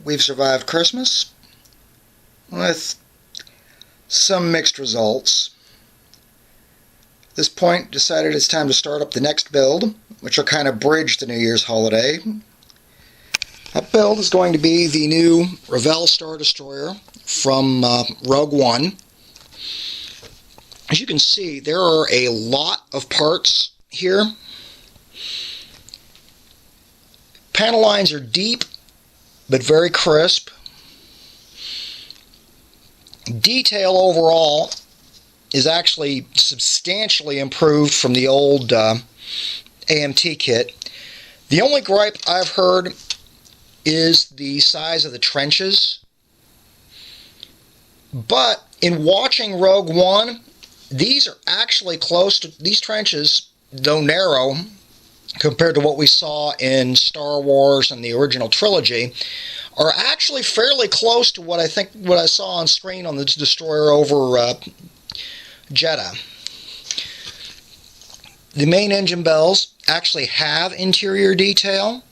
we've survived Christmas with some mixed results. At this point, decided it's time to start up the next build, which will kind of bridge the New Year's holiday. That build is going to be the new Revell Star Destroyer from Rogue One. As you can see, there are a lot of parts here. Panel lines are deep, but very crisp. Detail overall is actually substantially improved from the old AMT kit. The only gripe I've heard is the size of the trenches. But in watching Rogue One, these are actually close to these trenches, though narrow, compared to what we saw in Star Wars and the original trilogy, are actually fairly close to what I saw on screen on the destroyer over Jeddah. The main engine bells actually have interior detail,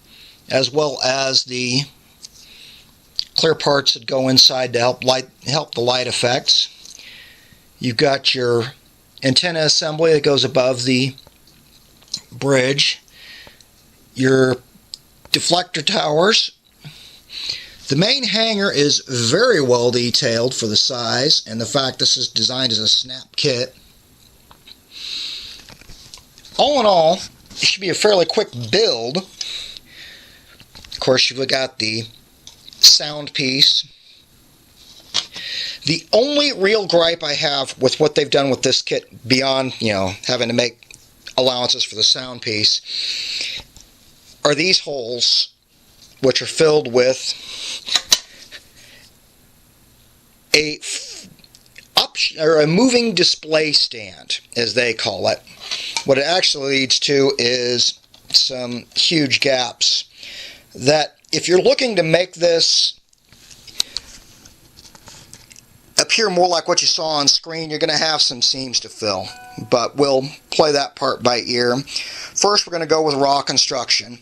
as well as the clear parts that go inside to help the light effects. You've got your antenna assembly that goes above the bridge, your deflector towers. The main hangar is very well detailed for the size and the fact this is designed as a snap kit. All in all, it should be a fairly quick build. Of course, you've got the sound piece. The only real gripe I have with what they've done with this kit, beyond, having to make allowances for the sound piece, are these holes, which are filled with a moving display stand, as they call it. What it actually leads to is some huge gaps that, if you're looking to make this appear more like what you saw on screen, you're going to have some seams to fill. But we'll play that part by ear. First, we're going to go with raw construction.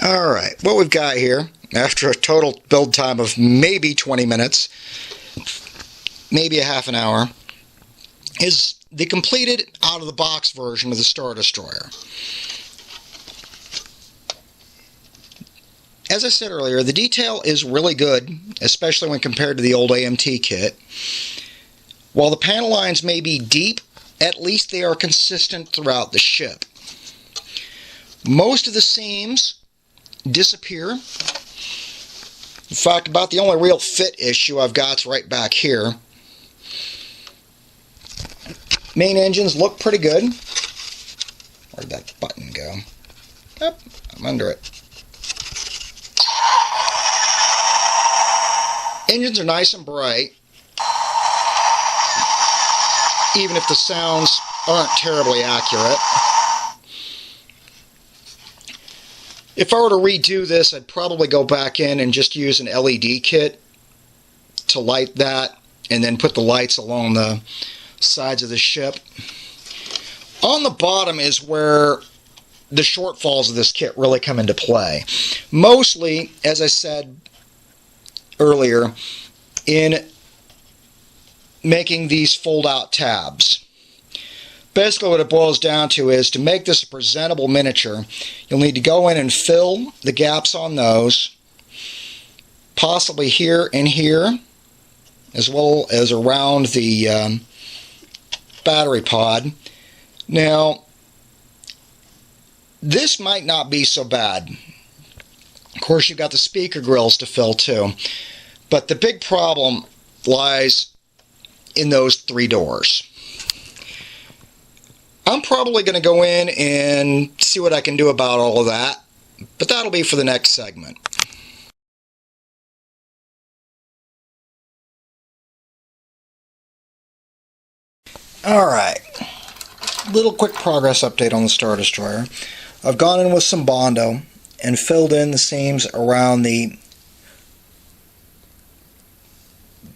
Alright, what we've got here, after a total build time of maybe 20 minutes, maybe a half an hour, is the completed out-of-the-box version of the Star Destroyer. As I said earlier, the detail is really good, especially when compared to the old AMT kit. While the panel lines may be deep, at least they are consistent throughout the ship. Most of the seams disappear. In fact, about the only real fit issue I've got is right back here. Main engines look pretty good. Where'd that button go? Yep, I'm under it. Engines are nice and bright, even if the sounds aren't terribly accurate. If I were to redo this, I'd probably go back in and just use an LED kit to light that, and then put the lights along the sides of the ship. On the bottom is where the shortfalls of this kit really come into play. Mostly, as I said earlier, in making these fold-out tabs. Basically what it boils down to is, to make this a presentable miniature, you'll need to go in and fill the gaps on those, possibly here and here, as well as around the battery pod. Now, this might not be so bad. Of course, you've got the speaker grills to fill too, but the big problem lies in those three doors. I'm probably going to go in and see what I can do about all of that, but that'll be for the next segment. Alright, little quick progress update on the Star Destroyer. I've gone in with some Bondo and filled in the seams around the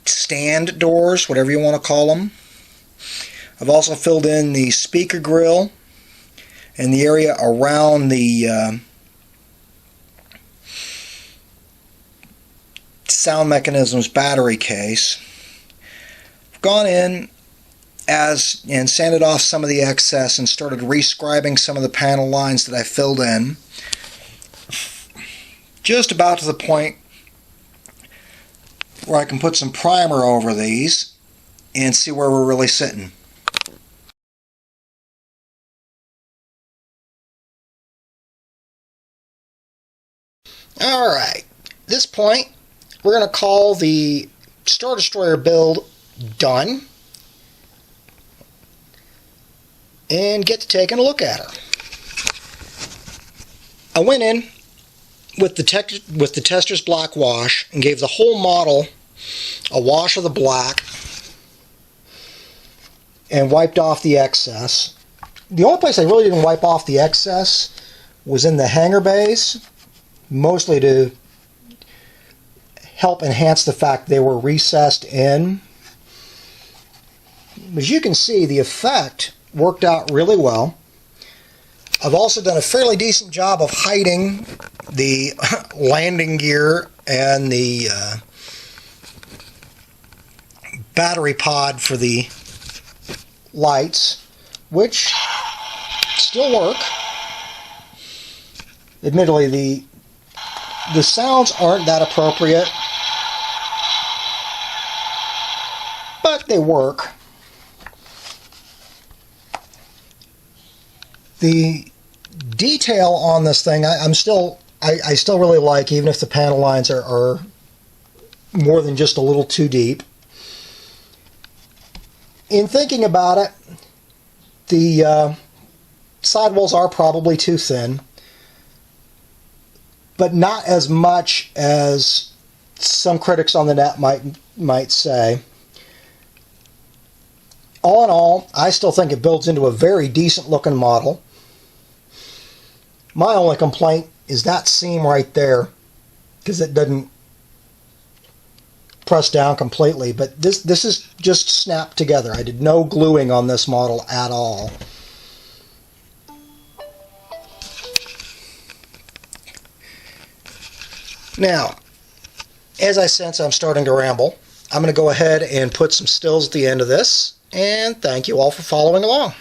stand doors, whatever you want to call them. I've also filled in the speaker grill and the area around the sound mechanism's battery case. I've gone in and sanded off some of the excess and started rescribing some of the panel lines that I filled in. Just about to the point where I can put some primer over these and see where we're really sitting. Alright, at this point we're going to call the Star Destroyer build done and get to taking a look at her. I went in with the Tester's black wash and gave the whole model a wash of the black and wiped off the excess. The only place I really didn't wipe off the excess was in the hanger bays, mostly to help enhance the fact they were recessed in. As you can see, the effect worked out really well. I've also done a fairly decent job of hiding the landing gear and the battery pod for the lights, which still work. Admittedly, the sounds aren't that appropriate, but they work. The detail on this thing, I still really like, even if the panel lines are more than just a little too deep. In thinking about it, the sidewalls are probably too thin, but not as much as some critics on the net might say. All in all, I still think it builds into a very decent looking model. My only complaint is that seam right there, because it doesn't press down completely, but this is just snapped together. I did no gluing on this model at all. Now, as I sense I'm starting to ramble, I'm going to go ahead and put some stills at the end of this, and thank you all for following along.